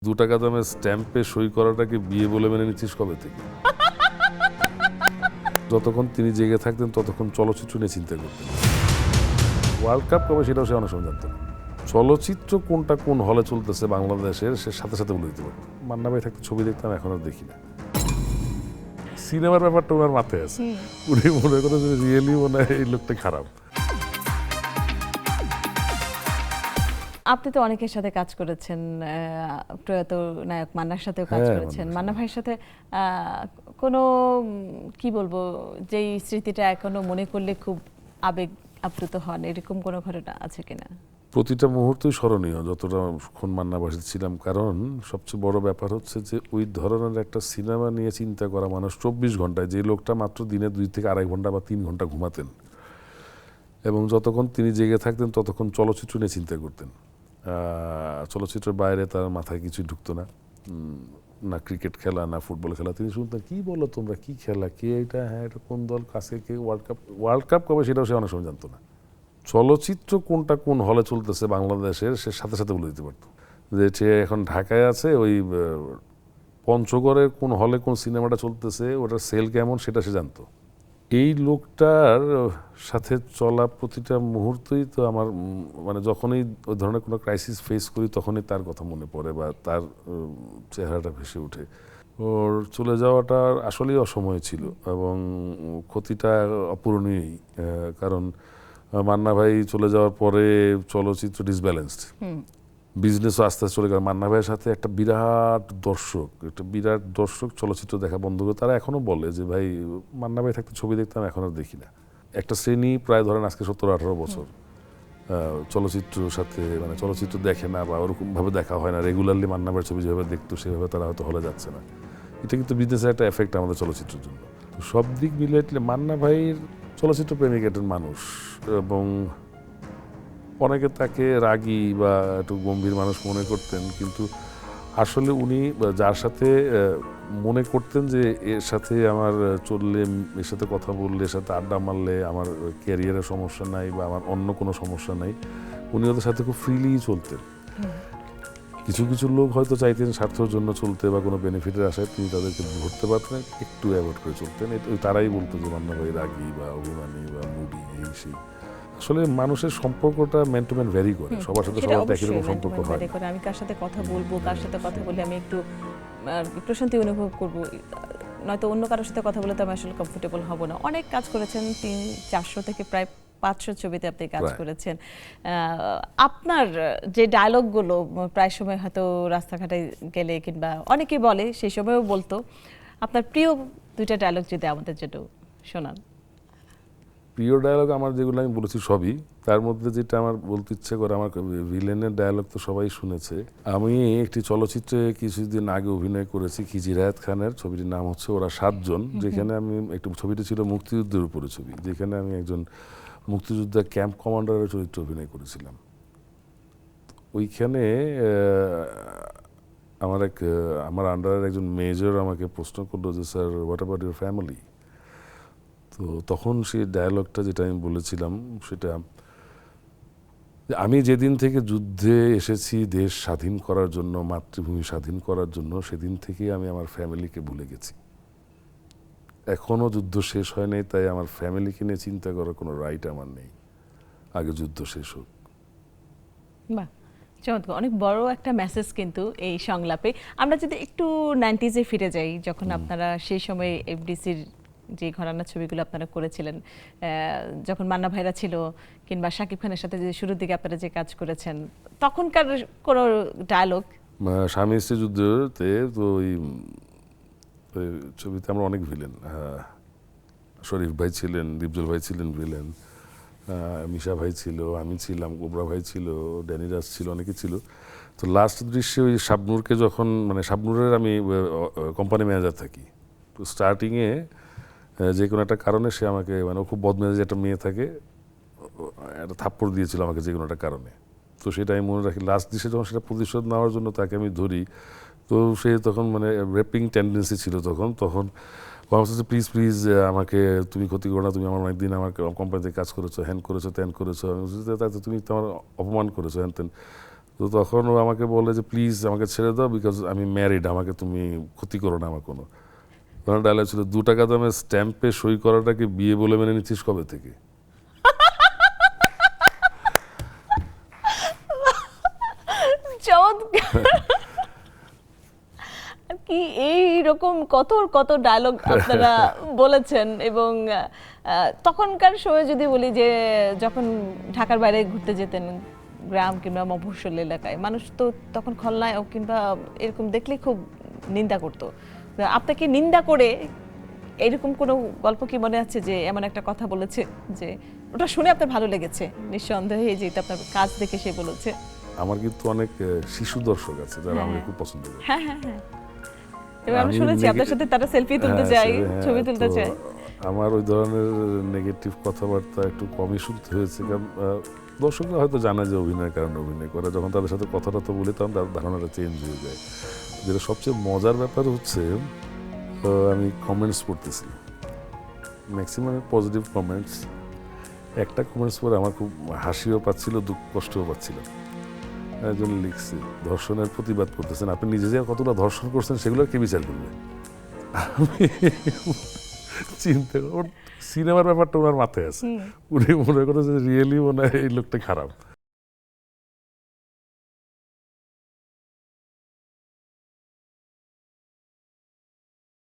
2 টাকা দামের স্ট্যাম্পে সই করাটাকে বিয়ে বলে মেনে নিচ্ছিস কবে থেকে? যতক্ষণ তিনি জেগে থাকতেন ততক্ষণ চলচ্চিত্র নিয়ে চিন্তা করতেন। ওয়ার্ল্ড কাপ কবে সেটাও সে অনেক সময় জানতো না। চলচ্চিত্র কোনটা কোন হলে চলতেছে বাংলাদেশের সে সাথে সাথে বলে দিতে পারতো। মান্না ভাই থাকতে ছবি দেখতাম, এখন আর দেখি না। সিনেমার ব্যাপারটা ওনার মাথায় আছে, উনি মনে করে যে রিয়েলি মনে হয় এই লোকটা খারাপ। আপনি তো অনেকের সাথে কাজ করেছেন, প্রয়াত নায়ক মান্নার সাথেও কাজ হ্যাঁ, করেছেন। মান্নার মান্না ভাইয়ের সাথে কোনো কি বলবো, যেই স্মৃতিটা এখনো মনে করলে খুব আবেগ আপ্লুত হন, এরকম কোনো ঘটনা আছে কিনা? প্রতিটা মুহূর্তই স্মরণীয় যতক্ষণ মান্না বাসায় ছিলাম, কারণ সবচেয়ে বড় ব্যাপার হচ্ছে যে ওই ধরনের একটা সিনেমা নিয়ে চিন্তা করা মানুষ 24 ঘন্টায়, যে লোকটা মাত্র দিনে 2 থেকে 2.5 ঘন্টা বা 3 ঘন্টা ঘুমাতেন এবং যতক্ষণ তিনি জেগে থাকতেন ততক্ষণ চলচ্চিত্র নিয়ে চিন্তা করতেন। চলচ্চিত্রের বাইরে তার মাথায় কিছুই ঢুকতো না, না ক্রিকেট খেলা না ফুটবল খেলা। তিনি শুনতেন কি বলো তোমরা, কি খেলা, কে এটা, হ্যাঁ এটা কোন দল, কাছে কে, ওয়ার্ল্ড কাপ কবে সেটাও সে অনেক সময় জানতো না। চলচ্চিত্র কোনটা কোন হলে চলতেছে বাংলাদেশের সে সাথে সাথে বলে দিতে পারতো। যে সে এখন ঢাকায় আছে, ওই পঞ্চগড়ের কোন হলে কোন সিনেমাটা চলতেছে, ওটার সেল কেমন সেটা সে জানতো। এই লোকটার সাথে চলা প্রতিটা মুহূর্তই তো আমার মানে যখনই ওই ধরনের কোনো ক্রাইসিস ফেস করি তখনই তার কথা মনে পড়ে বা তার চেহারাটা ভেসে ওঠে। ওর চলে যাওয়াটা আসলেই অসময় ছিল এবং ক্ষতিটা অপূরণীয়ই। কারণ মান্না ভাই চলে যাওয়ার পরে চলচ্চিত্র ডিসব্যালেন্সড, বিজনেসও আস্তে আস্তে চলে গেল। মান্না ভাইয়ের সাথে একটা বিরাট দর্শক চলচ্চিত্র দেখা বন্ধ করে। তারা এখনো বলে যে ভাই মান্না ভাই থাকতে ছবি দেখতাম, এখন আর দেখি না। একটা শ্রেণী প্রায় ধরেন আজকে 17-18 বছর চলচ্চিত্রের সাথে মানে চলচ্চিত্র দেখে না বা ওরকমভাবে দেখা হয় না রেগুলারলি। মান্না ভাইয়ের ছবি যেভাবে দেখতো সেভাবে তারা হয়তো হলে যাচ্ছে না। এটা কিন্তু বিজনেসের একটা এফেক্ট আমাদের চলচ্চিত্রের জন্য। তো সব দিক মিলিয়ে মান্না ভাইয়ের চলচ্চিত্র প্রেমিক একজন মানুষ এবং অনেকে তাকে রাগী বা একটু গম্ভীর মানুষ মনে করতেন, কিন্তু আসলে উনি যার সাথে মনে করতেন যে এর সাথে আমার চললে, এর সাথে কথা বললে, এর সাথে আড্ডা মারলে আমার ক্যারিয়ারের সমস্যা নাই বা আমার অন্য কোনো সমস্যা নাই, উনি ওদের সাথে খুব ফ্রিলি চলতেন। কিছু কিছু লোক হয়তো চাইতেন স্বার্থের জন্য চলতে বা কোনো বেনিফিটের আশায়, তিনি তাদেরকে ধরতে পারতেন, একটু অ্যাভয়েড করে চলতেন। তারাই বলতো যে মান্না ভাই রাগী বা অভিমানী বা মুডি, এই সেই। আসলে মানুষের সম্পর্কটা ম্যান টু ম্যান ভ্যারি করে, সবার সাথে সবার একই রকম সম্পর্ক হয় না। আমি কার সাথে কথা বলবো, কার সাথে কথা বলে আমি একটু প্রশান্তি অনুভব করব, নয়তো অন্য কারোর সাথে কথা বলে তো আমি আসলে কমফোর্টেবল হব না। অনেক কাজ করেছেন, 400 থেকে প্রায় 500 ছবিতে আপনি কাজ করেছেন। আপনার যে ডায়লগগুলো প্রায় সময় হয়তো রাস্তাঘাটে গেলে কিংবা অনেকেই বলে, সেই সময়ও বলতো, আপনার প্রিয় 2টা ডায়লগ যদি আমাদের জন্য শোনান। প্রিয় ডায়লগ আমার যেগুলো আমি বলেছি সবই, তার মধ্যে যেটা আমার বলতে ইচ্ছে করে, আমার ভিলেনের ডায়লগ তো সবাই শুনেছে। আমি একটি চলচ্চিত্রে কিছুদিন আগে অভিনয় করেছি খিজির হায়াত খানের, ছবিটির নাম হচ্ছে ওরা 7 জন, যেখানে আমি একটু ছবিটি ছিল মুক্তিযুদ্ধের উপরে ছবি, যেখানে আমি একজন মুক্তিযোদ্ধা ক্যাম্প কমান্ডারের চরিত্রে অভিনয় করেছিলাম। ওইখানে আমার আন্ডারের একজন মেজর আমাকে প্রশ্ন করলো যে sir what about your family. তো তখন সেই ডায়ালগটা যেটা আমি বলেছিলাম সেটা, আমি যেদিন থেকে যুদ্ধে এসেছি দেশ স্বাধীন করার জন্য, মাতৃভূমি স্বাধীন করার জন্য, সেদিন থেকেই আমি আমার ফ্যামিলিকে ভুলে গেছি। এখনও যুদ্ধ শেষ হয় নাই, তাই আমার ফ্যামিলিকে নিয়ে চিন্তা করার কোনো রাইট আমার নেই, আগে যুদ্ধ শেষ হোক। বাহ, চমৎকার, অনেক বড় একটা মেসেজ কিন্তু এই সংলাপে। আমরা যদি একটু 90s-এ ফিরে যাই, যখন আপনারা সেই সময় এফডিসির যে ঘরানা ছবিগুলো আপনারা করেছিলেন, যখন মান্না ভাইরা ছিল কিংবা শাকিব খানের সাথে যে শুরুর দিকে আপনারা যে কাজ করেছেন, তখনকার কোনো ডায়লগ? স্বামী স্ত্রী যুদ্ধতে তো ওই ছবিতে আমরা অনেক ভিলেন, শরীফ ভাই ছিলেন, দীপজল ভাই ছিলেন ভিলেন, মিশা ভাই ছিল, আমি ছিলাম, কোবরা ভাই ছিল, ড্যানিরাজ ছিল, অনেকে ছিল। তো লাস্ট দৃশ্যে ওই শাবনূরকে যখন, মানে শাবনূরের আমি কোম্পানি ম্যানেজার থাকি, তো স্টার্টিংয়ে যে কোনো একটা কারণে সে আমাকে, মানে ও খুব বদমেজাজি একটা মেয়ে থাকে, একটা থাপ্পড় দিয়েছিল আমাকে যে কোনো একটা কারণে। তো সেটা আমি মনে রাখি। লাস্ট দৃশ্যে যখন সেটা প্রতিশোধ নেওয়ার জন্য তাকে আমি ধরি, তো সে তখন মানে রেপিং টেন্ডেন্সি ছিল তখন বলছে প্লিজ প্লিজ আমাকে তুমি ক্ষতি করো না, তুমি আমার অনেকদিন আমার কোম্পানিতে কাজ করেছো, হ্যান করেছো, ত্যান করেছো, তাতে তুমি তো আমার অপমান করেছো, হ্যান ত্যান। তো তখন ও আমাকে বলে যে প্লিজ আমাকে ছেড়ে দাও, বিকজ আমি ম্যারিড, আমাকে তুমি ক্ষতি করো না আমার কোনো। তখন ডায়লগ ছিল, 2 টাকা দামের স্ট্যাম্পে সই করাটাকে বিয়ে বলে মেনে নিচ্ছিস কবে থেকে? চমৎকার। আর কি এই রকম কত কত ডায়লগ আপনারা বলেছেন। এবং তখনকার সময় যদি বলি যে যখন ঢাকার বাইরে ঘুরতে যেতেন গ্রাম কিংবা মফস্বল এলাকায়, মানুষ তো তখন খলনায় কিংবা এরকম দেখলে খুব নিন্দা করতো। তো আপনাকে নিন্দা করে এরকম কোনো গল্প কি মনে আছে যে এমন একটা কথা বলেছে যে ওটা শুনে আপনার ভালো লেগেছে, নিঃসন্দেহে যে এটা আপনার কাজ দেখে সে বলেছে? আমার কিন্তু অনেক শিশু দর্শক আছে যারা হ্যাঁ। আমাকে খুব পছন্দ করে। হ্যাঁ হ্যাঁ হ্যাঁ, এবার আমি আমি শুনেছি আপনার সাথে তারা সেলফি তুলতে হ্যাঁ, চাই, হ্যাঁ, ছবি তুলতে তো চায়। আমার ওই ধরনের নেগেটিভ কথাবার্তা একটু কমই শুনতে হয়েছে, কারণ দর্শকরা হয়তো জানে যে অভিনয়ের কারণে অভিনয় করে, যখন তাদের সাথে কথাটা তো বলি তখন তাদের ধারণাটা চেঞ্জ হয়ে যায়। যেটা সবচেয়ে মজার ব্যাপার হচ্ছে, আমি কমেন্টস পড়তেছি, ম্যাক্সিমাম পজিটিভ কমেন্টস। একটা কমেন্টস পরে আমার খুব হাসিও পাচ্ছিল, দুঃখ কষ্টও পাচ্ছিলাম। একজন লিখছে, ধর্ষণের প্রতিবাদ করতেছেন, আপনি নিজে যে কতটা ধর্ষণ করছেন সেগুলো কে বিচার করবে? আমি চিন্তা ওর সিনেমার ব্যাপারটা ওনার মাথায় আছে, উনি মনে করে যে রিয়েলি মনে হয় এই লোকটা খারাপ।